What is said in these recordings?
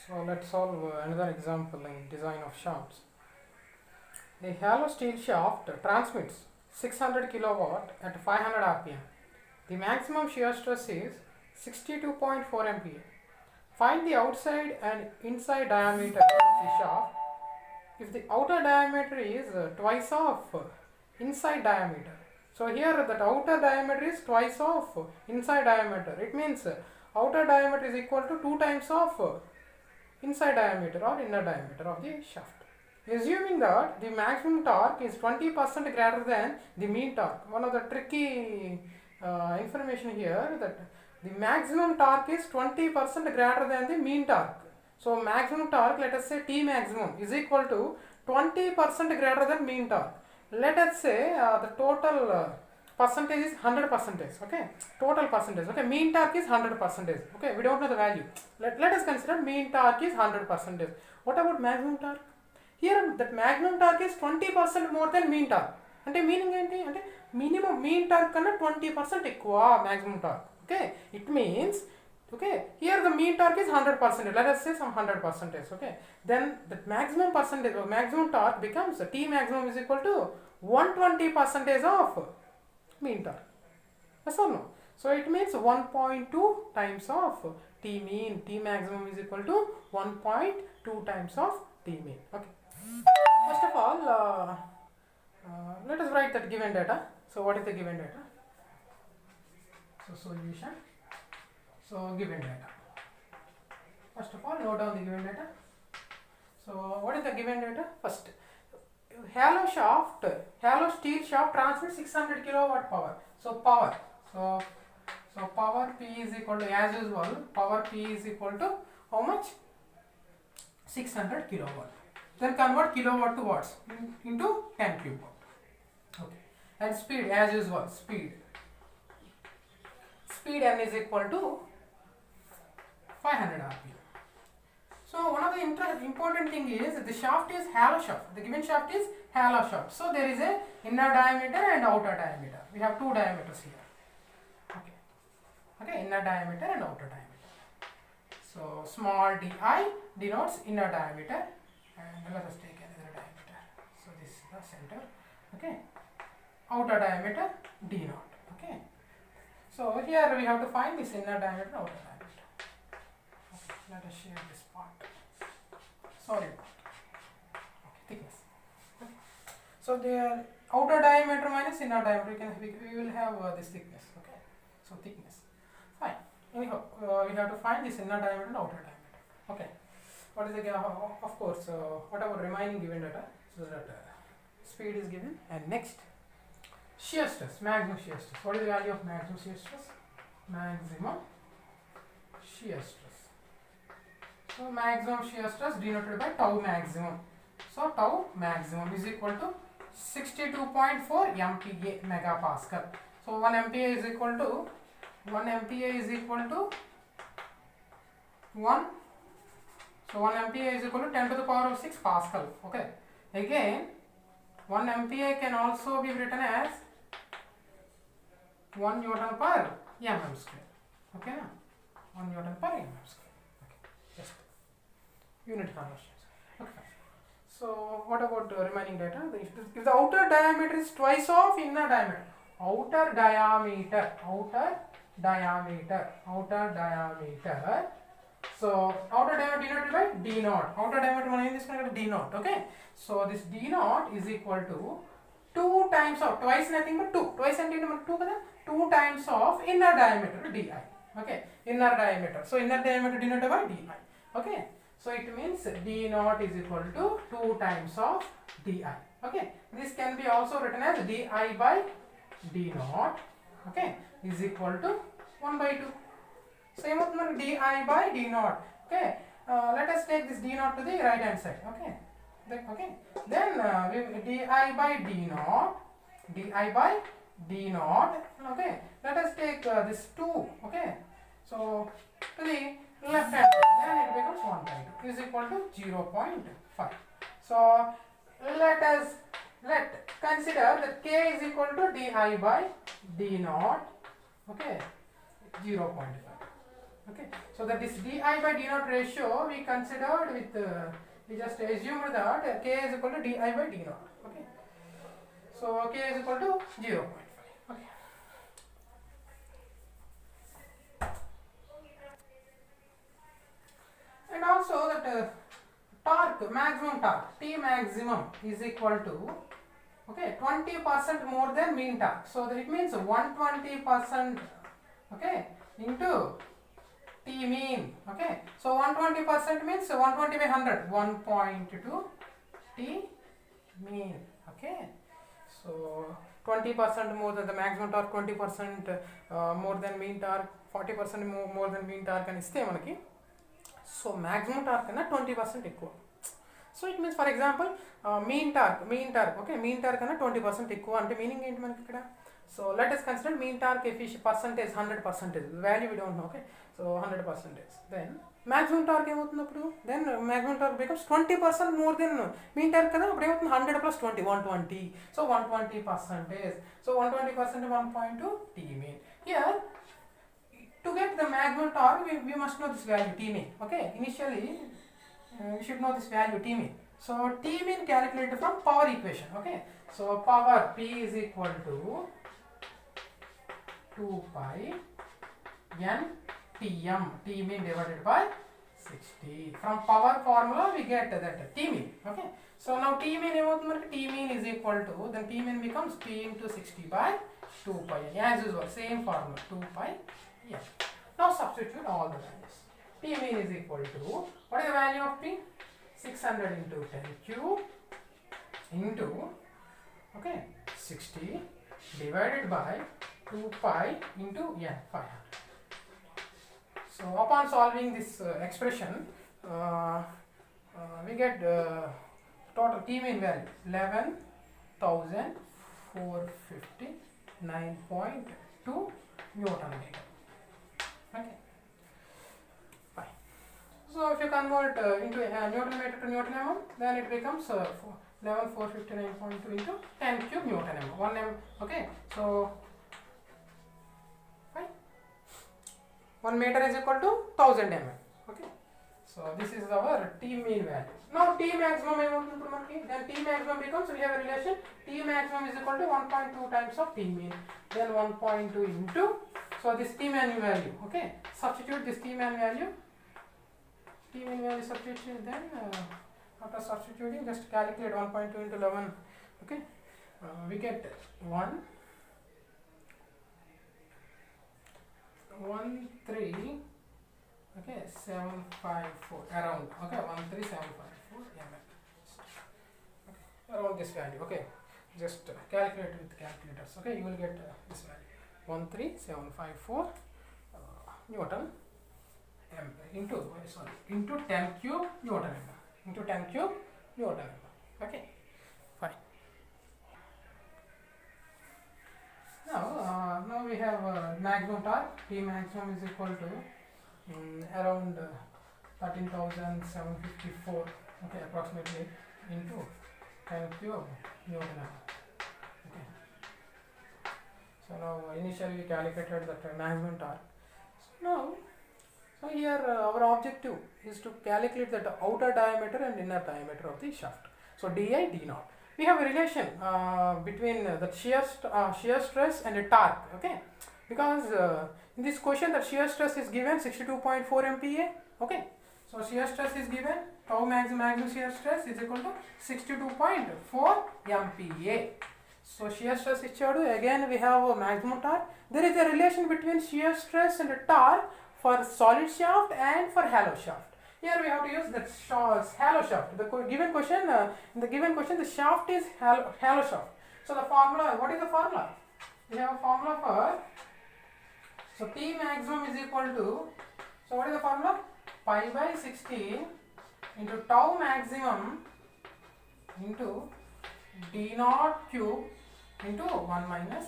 So let's solve another example in design of shafts. A hollow steel shaft transmits 600 kilowatt at 500 rpm. The maximum shear stress is 62.4 MPa. Find the outside and inside diameter of the shaft if the outer diameter is twice of inside diameter. So here that outer diameter is twice of inside diameter. It means outer diameter is equal to 2 times of inside diameter or inner diameter of the shaft. Assuming that the maximum torque is 20% greater than the mean torque. One of the tricky information here that the maximum torque is 20% greater than the mean torque. So maximum torque, let us say T maximum is equal to 20% greater than mean torque. Let us say the total percentage is 100%. Okay, total percentage. Okay, mean torque is 100%. Okay, we don't know the value. Let us consider mean torque is 100%. What about maximum torque? Here that maximum torque is 20% more than mean torque. అంటే meaning ఏంటి అంటే minimum mean torque కన్నా 20% ఎక్కువ maximum torque. Okay, it means okay here the mean torque is 100%. Let us say some 100%. Okay, then the maximum percentage or maximum torque becomes T maximum is equal to 120% of mean torque. Yes or no? So it means 1.2 times of T mean. T maximum is equal to 1.2 times of T mean. Okay. First of all, let us write that given data. So what is the given data? So solution. So given data. First of all, note down the given data. So what is the given data? First, hollow steel shaft transmits 600 kilowatt power. So power. So power P is equal to, as usual, power P is equal to how much? 600 kilowatt. Then convert kilowatt to watts into 10 cube watt. Okay. And speed, as usual, speed n is equal to 500 rpm. So one of the important thing is the shaft is hollow shaft. The given shaft is hollow shaft. So there is a inner diameter and outer diameter. We have two diameters here. Okay, inner diameter and outer diameter. So small di denotes inner diameter, and let us take another diameter. So this is the center. Okay, outer diameter d naught. Okay, so here we have to find this inner diameter, outer diameter. Okay, let us share this part. Solid part. Okay, thickness. Okay. So the outer diameter minus inner diameter, we will have this thickness. Okay, so thickness. Fine. Anyhow, we have to find this inner diameter and outer diameter. Okay. What is the of course? What about remaining given data? So that speed is given, and next shear stress, maximum shear stress. What is the value of maximum shear stress? Maximum shear stress. So maximum shear stress denoted by tau maximum. So tau maximum is equal to 62.4 MPa megapascal. So 1 MPa is equal to 1 MPa is equal to 1. So 1 MPa is equal to 10 to the power of 6 Pascal. Okay. Again, 1 MPa can also be written as 1 Newton per mm square. Okay, na? 1 Newton per mm square. Okay. Just unit conversions. Okay. So what about the remaining data? If the outer diameter is twice of inner diameter, outer diameter. So outer diameter denoted by d naught. Outer diameter one is d naught. Okay. So this d naught is equal to 2 times of, twice nothing but 2. Twice and 2 kada? 2 times of inner diameter di. Okay. Inner diameter. So inner diameter denoted by di. Okay. So it means d naught is equal to 2 times of di. Okay. This can be also written as di by d naught. Okay. Is equal to 1 by 2. Same with di by d naught. Okay. Let us take this d naught to the right hand side. Okay. Then di by d naught. Okay. Let us take this 2. Okay. So to the left hand side, then it becomes 1 by 2 is equal to 0.5. So let consider that k is equal to di by d naught. Okay. 0.5. Okay. So that this di by d naught ratio we considered with we just assumed that k is equal to di by d naught. Okay. So k is equal to 0.5. Okay. And also that torque, maximum torque, T maximum is equal to, okay, 20% more than mean torque. So that it means 120%, okay, into T mean. Okay. So 120% means 120 by 100, 1.2 T mean. Okay. So 20% more than the maximum torque, 20% more than mean torque, 40% more than mean torque and iste manaki. So maximum torque konna 20% ఎక్కువ. So it means for example mean torque, okay, mean torque konna 20% ఎక్కువ అంటే meaning ఏంటి మనకి ఇక్కడ? So let us consider mean torque efficient percentage 100%, value we don't know. Okay, so 100%, then maximum torque ఏమవుతుంది అప్పుడు? Then maximum torque becomes 20% more than mean torque కదా, అప్పుడు ఏమవుతుంది? 100 plus 20, 120. So 120%, so 120% 1.2 T mean. Here to get the maximum torque we must know this value T mean. Okay, initially we should know this value T mean. So T mean calculated from power equation. Okay, so power P is equal to 2 pi n Tm, T mean divided by 60. From power formula we get that T mean. Okay, so now T mean T mean is equal to, then T mean becomes P into 60 by 2 pi n. As usual, same formula, 2 pi n. Now substitute all the values. T mean is equal to, what is the value of P? 600 into 10 cube into, okay, 60 divided by 2 pi into n, 500. So upon solving this expression, we get total T mean value 11,459.2 Newton meter. Okay, fine. So if you convert into Newton meter to Newton mm, then it becomes 11,459.2 into 10 cube Newton mm, 1 m. Okay, so 1 meter is equal to 1000 mm. Okay, so this is our T mean value. Now T maximum then T maximum becomes, we have a relation, T maximum is equal to 1.2 times of T mean, then 1.2 into, so this T mean value. Okay, substitute this T mean value, substitute, then after substituting just calculate 1.2 into 11. Okay, we get 13, okay, 754 around, okay, 13754 mm. Okay, around this value. Okay, just calculate with calculators. Okay, you will get this value 13754 Newton m into into 10 cube Newton m, into 10 cube Newton m. Okay, fine. Now we have maximum torque. T maximum is equal to around 13,754, okay, approximately, into 10 cube Newton m. Okay. So now initially we calculated the maximum torque. So here our objective is to calculate the outer diameter and inner diameter of the shaft. So di d naught. We have a relation between the shear stress and the torque. Okay, because in this question the shear stress is given 62.4 MPa. Okay, so shear stress is given, tau maximum shear stress is equal to 62.4 MPa. So shear stress ichadu, again we have a maximum torque. There is a relation between shear stress and the torque for solid shaft and for hollow shaft. Here we have to use the hollow shaft. The given question, in the given question, the shaft is hollow shaft. So the formula, what is the formula? We have a formula for, so T maximum is equal to, so what is the formula? Pi by 16 into tau maximum into d naught cube into 1 minus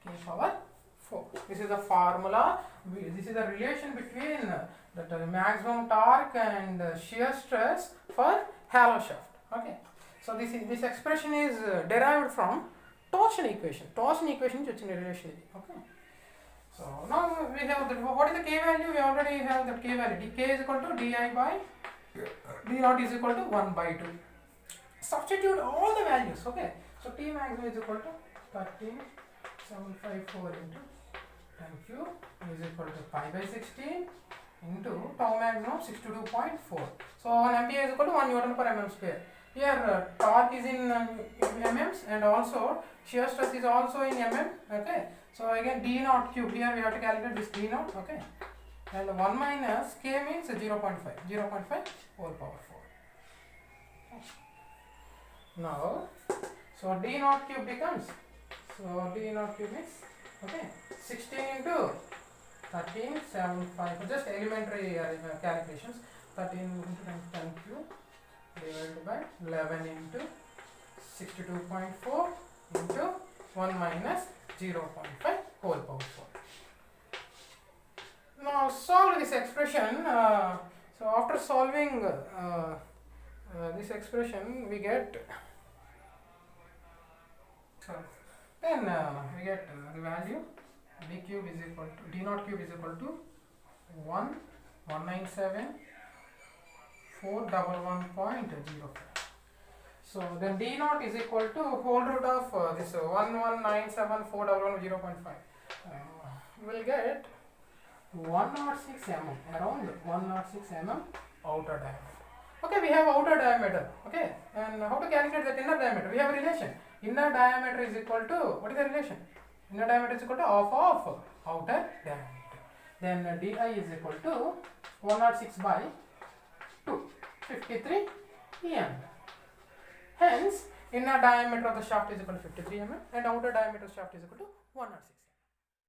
k power 4. This is the formula. This is the relation between the maximum torque and shear stress for hollow shaft. Okay, so this expression is derived from torsion equation. Torsion equation is a relation. Okay, So now we have the, what is the K value? We already have the K value. K is equal to di by d naught is equal to 1 by 2. Substitute all the values. Okay. So T maximum is equal to 13,754 into 10 cube is equal to pi by 16 into tau maximum 62.4. So 1 ampere is equal to 1 Newton per mm square. Here torque is in mm's and also shear stress is also in mm. Okay. So again d naught cube, here we have to calculate this d naught. Okay. And 1 minus k means 0.5. 0.5 whole power 4. Now, so d naught cube becomes, so d naught cube is, okay, 16 into 13,754, just elementary calculations. 13 into 10 cube divided by 11 into 62.4 into 1 minus 0.5 whole power 4. Now solve this expression. So after solving this expression, we get, so then we get the value d cube is equal to, d naught cube is equal to 1,197,411.05. So then d naught is equal to whole root of this 1,197,411.05. We'll get 106 mm, around 106 mm outer diameter. Okay, we have outer diameter. Okay, and how to calculate that inner diameter? We have a relation. Inner diameter is equal to, what is the relation? Inner diameter is equal to half of outer diameter. Then di is equal to 106 by 2, 53 mm. Hence, inner diameter of the shaft is equal to 53 mm and outer diameter of the shaft is equal to 106.